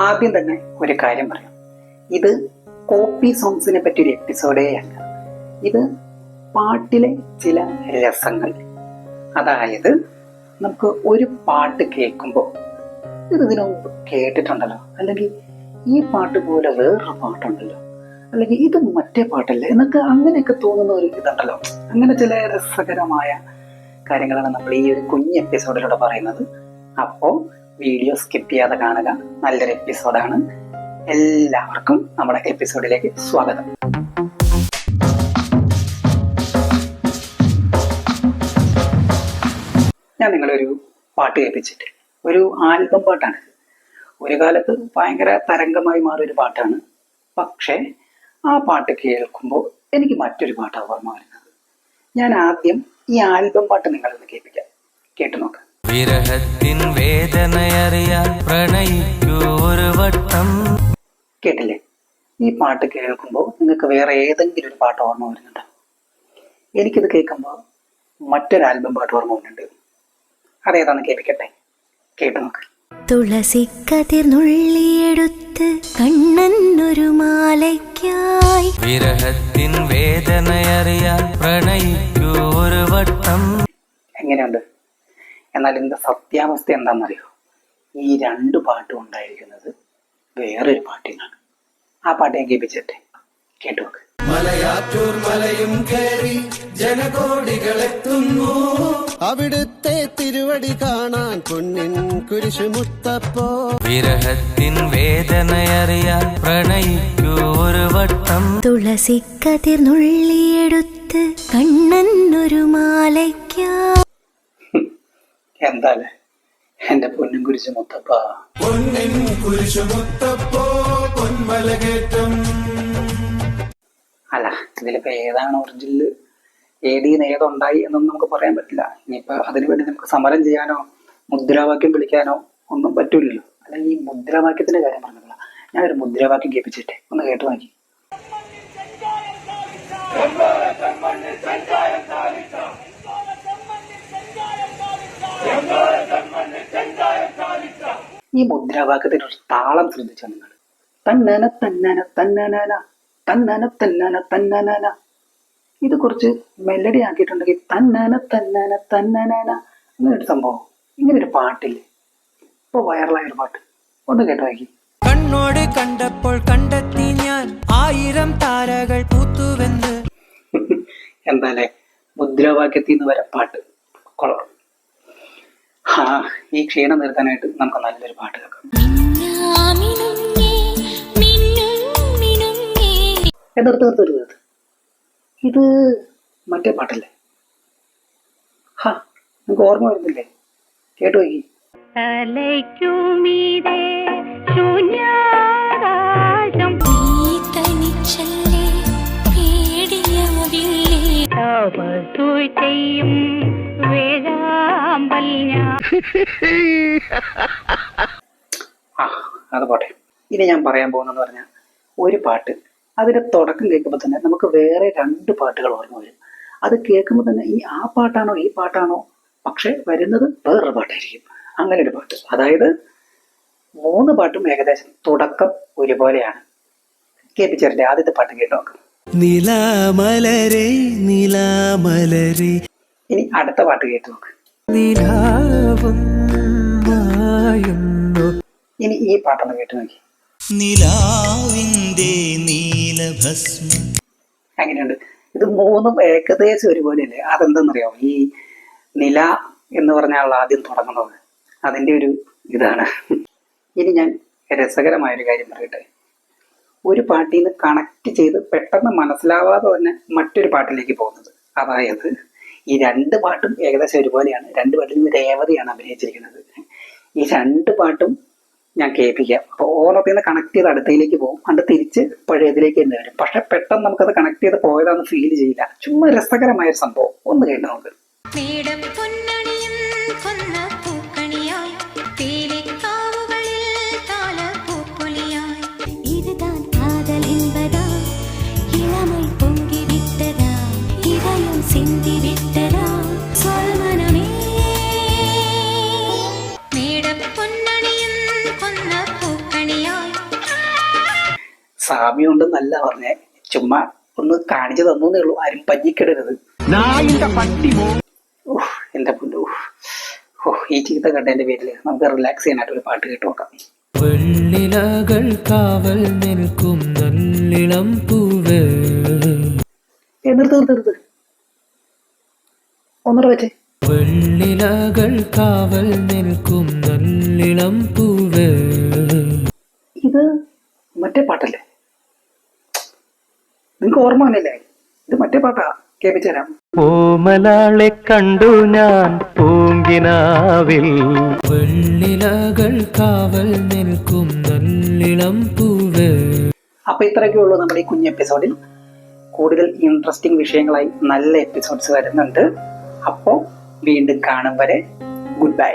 ആദ്യം തന്നെ ഒരു കാര്യം പറയാം. ഇത് കോപ്പി സോങ്സിനെ പറ്റിയൊരു എപ്പിസോഡേ അല്ല. ഇത് പാട്ടിലെ ചില രസങ്ങൾ. അതായത് നമുക്ക് ഒരു പാട്ട് കേൾക്കുമ്പോൾ ഇതിനു മുമ്പ് കേട്ടിട്ടുണ്ടല്ലോ, അല്ലെങ്കിൽ ഈ പാട്ട് പോലെ വേറൊരു പാട്ടുണ്ടല്ലോ, അല്ലെങ്കിൽ ഇത് മറ്റേ പാട്ടല്ലേ എന്നൊക്കെ അങ്ങനെയൊക്കെ തോന്നുന്ന ഒരു ഇതുണ്ടല്ലോ. അങ്ങനെ ചില രസകരമായ കാര്യങ്ങളാണ് നമ്മൾ ഈ ഒരു കുഞ്ഞ് എപ്പിസോഡിലൂടെ പറയുന്നത്. അപ്പോൾ വീഡിയോ സ്കിപ്പ് ചെയ്യാതെ കാണുക. നല്ലൊരു എപ്പിസോഡാണ്. എല്ലാവർക്കും നമ്മുടെ എപ്പിസോഡിലേക്ക് സ്വാഗതം. ഞാൻ നിങ്ങളൊരു പാട്ട് കേൾപ്പിച്ചിട്ട്, ഒരു ആൽബം പാട്ടാണ്. ഒരു കാലത്ത് ഭയങ്കര തരംഗമായി മാറിയൊരു പാട്ടാണ്. പക്ഷേ ആ പാട്ട് കേൾക്കുമ്പോൾ എനിക്ക് മറ്റൊരു പാട്ടാണ് ഓർമ്മ വരുന്നത്. ഞാൻ ആദ്യം ഈ ആൽബം പാട്ട് നിങ്ങളൊന്ന് കേൾപ്പിക്കാം. കേട്ടു നോക്കാം. വിരഹത്തിൻ വേദനയറിയാൻ പ്രണയിക്കൂ ഒരു വട്ടം. കേട്ടില്ലേ? ഈ പാട്ട് കേൾക്കുമ്പോൾ നിങ്ങൾക്ക് വേറെ ഏതെങ്കിലും ഒരു പാട്ട് ഓർമ്മ വരുന്നുണ്ടോ? എനിക്കിത് കേൾക്കുമ്പോൾ മറ്റൊരു ആൽബം പാട്ട് ഓർമ്മ വരുന്നുണ്ട്. അതേതാന്ന് കേൾപ്പിക്കട്ടെ, കേട്ടു നോക്ക്. തുളസിക്കതിർന്നുള്ളിയെടുത്ത് കണ്ണനൊരു മാലയ്ക്കായി വിരഹത്തിൻ വേദനയറിയാൻ പ്രണയിക്കൂ ഒരു വട്ടം. എങ്ങനെയുണ്ട്? എന്നാൽ ഇതിന്റെ സത്യാവസ്ഥ എന്താണെന്നറിയോ? ഈ രണ്ട് പാട്ടും ഉണ്ടായിരിക്കുന്നത് വേറൊരു പാട്ടിനാണ്. ആ പാട്ട് ഞാൻ കേൾപ്പിച്ചിട്ടെ, കേട്ടു നോക്ക്. മലയാറ്റൂർ മലയും കയറി ജനകോടികളെത്തുന്നു, അവിടുത്തെ തിരുവടി കാണാൻ പൊന്നിൻ കുരിശു മുത്തപ്പോ. വിരഹത്തിൻ വേദനയറിയാൻ പ്രണയിക്കൂ ഒരു വട്ടം. തുളസിക്കതിർന്നുള്ളിയെടുത്ത് കണ്ണനൊരു മാലയ്ക്കായി. എന്താല്ലേ എന്റെ പൊന്നും കുരിശു മുത്തപ്പ, പൊന്നിൻ കുരിശു മുത്തപ്പോ പൊന്മലകേറ്റം. അല്ല, ഇതിലിപ്പോ ഏതാണ് ഒറിജിനൽ, ഏതീന്ന് ഏതുണ്ടായി എന്നൊന്നും നമുക്ക് പറയാൻ പറ്റില്ല. ഇനിയിപ്പോ അതിനുവേണ്ടി നമുക്ക് സമരം ചെയ്യാനോ മുദ്രാവാക്യം വിളിക്കാനോ ഒന്നും പറ്റൂലല്ലോ. അല്ലെങ്കിൽ ഈ മുദ്രാവാക്യത്തിന്റെ കാര്യം പറഞ്ഞില്ല. ഞാനൊരു മുദ്രാവാക്യം കേൾപ്പിച്ചിട്ടെ, ഒന്ന് കേട്ടു നോക്കി. ഈ മുദ്രാവാക്യത്തിന് ഒരു താളം ശ്രദ്ധിച്ചോ നിങ്ങൾ? തന്നന തന്നന തന്നന തന്നന തന്നന തന്നന. ഇത് കുറച്ച് മെലഡി ആക്കിയിട്ടുണ്ടെങ്കിൽ തന്നന തന്നന തന്നന അങ്ങനെ ഒരു സംഭവം. ഇങ്ങനെ ഒരു പാട്ടില്ലേ, ഇപ്പൊ വൈറലായൊരു പാട്ട്, ഒന്ന് കേട്ടു നോക്കി. കണ്ണോട് കണ്ടപ്പോൾ കണ്ടെത്തി ഞാൻ 1000 താരകൾ പൂത്തുവെന്ന്. എന്താല്ലേ, മുദ്രാവാക്യത്തിൽ നിന്ന് വരെ പാട്ട് കൊള്ളാം. ഈ ക്ഷീണം നിർത്താനായിട്ട് നമുക്ക് നല്ലൊരു പാട്ട് കേൾക്കാം. നിർത്ത്, ഇത് മറ്റേ പാട്ടല്ലേ? നിങ്ങൾക്ക് ഓർമ്മ വരുന്നില്ലേ? കേട്ടു നോക്കി. അത് പോട്ടെ. ഇനി ഞാൻ പറയാൻ പോകുന്നെന്ന് പറഞ്ഞാൽ ഒരു പാട്ട്, അതിന്റെ തുടക്കം കേൾക്കുമ്പോൾ തന്നെ നമുക്ക് വേറെ രണ്ട് പാട്ടുകൾ ഓർമ്മ വരും. അത് കേൾക്കുമ്പോൾ തന്നെ ഈ ആ പാട്ടാണോ ഈ പാട്ടാണോ, പക്ഷെ വരുന്നത് വേറൊരു പാട്ടായിരിക്കും. അങ്ങനെ ഒരു പാട്ട്, അതായത് 3 പാട്ടും ഏകദേശം തുടക്കം ഒരുപോലെയാണ്. കേൾപ്പിച്ചേരട്ടെ, ആദ്യത്തെ പാട്ട് കേട്ട് നോക്കാം. നിലാമലരേ നിലാമലരേ. ഇനി അടുത്ത പാട്ട് കേട്ട് നോക്ക്. ഇനി ഈ പാട്ടൊന്ന് കേട്ട് നോക്കി. നിലാവിന്റെ നീലഭസ്മം. അങ്ങനെയുണ്ട്. ഇത് 3ഉം ഏകദേശം ഒരുപോലെയല്ലേ? അതെന്തെന്നറിയാമോ? ഈ നില എന്ന് പറഞ്ഞാൽ ആദ്യം തുടങ്ങുന്നത്, അതിൻ്റെ ഒരു ഇതാണ്. ഇനി ഞാൻ രസകരമായൊരു കാര്യം പറയട്ടെ. ഒരു പാട്ടിൽ നിന്ന് കണക്ട് ചെയ്ത് പെട്ടെന്ന് മനസ്സിലാവാതെ തന്നെ മറ്റൊരു പാട്ടിലേക്ക് പോകുന്നത്. അതായത് ഈ 2 പാട്ടും ഏകദേശം ഒരുപോലെയാണ്. 2 പാട്ടിലും രേവതിയാണ് അഭിനയിച്ചിരിക്കുന്നത്. ഈ 2 പാട്ടും ഞാൻ കേൾപ്പിക്കാം. അപ്പോൾ ഓരോത്തിൽ നിന്ന് കണക്ട് ചെയ്ത് അടുത്തയിലേക്ക് പോകും, അത് തിരിച്ച് പഴയതിലേക്ക് തന്നെ വരും. പക്ഷെ പെട്ടെന്ന് നമുക്കത് കണക്ട് ചെയ്ത് പോയതാന്ന് ഫീൽ ചെയ്യില്ല. ചുമ്മാ രസകരമായൊരു സംഭവം. ഒന്ന് കേട്ട് നോക്ക്. பொன்னணியும் கொன்ன பூக்கணியா സാമ്യം ഉണ്ടെന്നല്ല പറഞ്ഞേ, ചുമ്മാ ഒന്ന് കാണിച്ചു തന്നേ ഉള്ളൂ. ആരും പഞ്ഞിക്കിടരുത്. എന്റെ പൊന്നു, ഈ ചീത്ത കണ്ടതിന്റെ പേരിൽ നമുക്ക് റിലാക്സ് ചെയ്യാനായിട്ട് ഒരു പാട്ട് കേട്ട് നോക്കാം. വെള്ളിലകൾ കാവൽ നിൽക്കും നല്ലിളം പൂവ്. നിർത്ത് ഒന്നുകൂടെ വെച്ചേ. വെള്ളിലകൾ കാവൽ നിൽക്കും നല്ലിളം പൂവ്. ഇത് മറ്റേ പാട്ടല്ലേ? നിങ്ങൾക്ക് ഓർമ്മ വന്നില്ലേ? ഇത് മറ്റേ പാട്ടാ, കേൾപ്പിച്ചു തരാം. ഓമലാളെ കണ്ടു ഞാൻ പൂങ്കിനാവിൽ. വെള്ളിലകൾ കാവൽ നിൽക്കും നല്ലിളം പൂവ്. അപ്പൊ ഇത്രയൊക്കെ ഉള്ളൂ നമ്മുടെ ഈ കുഞ്ഞ് എപ്പിസോഡിൽ. കൂടുതൽ ഇൻട്രസ്റ്റിംഗ് വിഷയങ്ങളായി നല്ല എപ്പിസോഡ്സ് വരുന്നുണ്ട്. അപ്പോൾ വീണ്ടും കാണും വരെ ഗുഡ് ബൈ.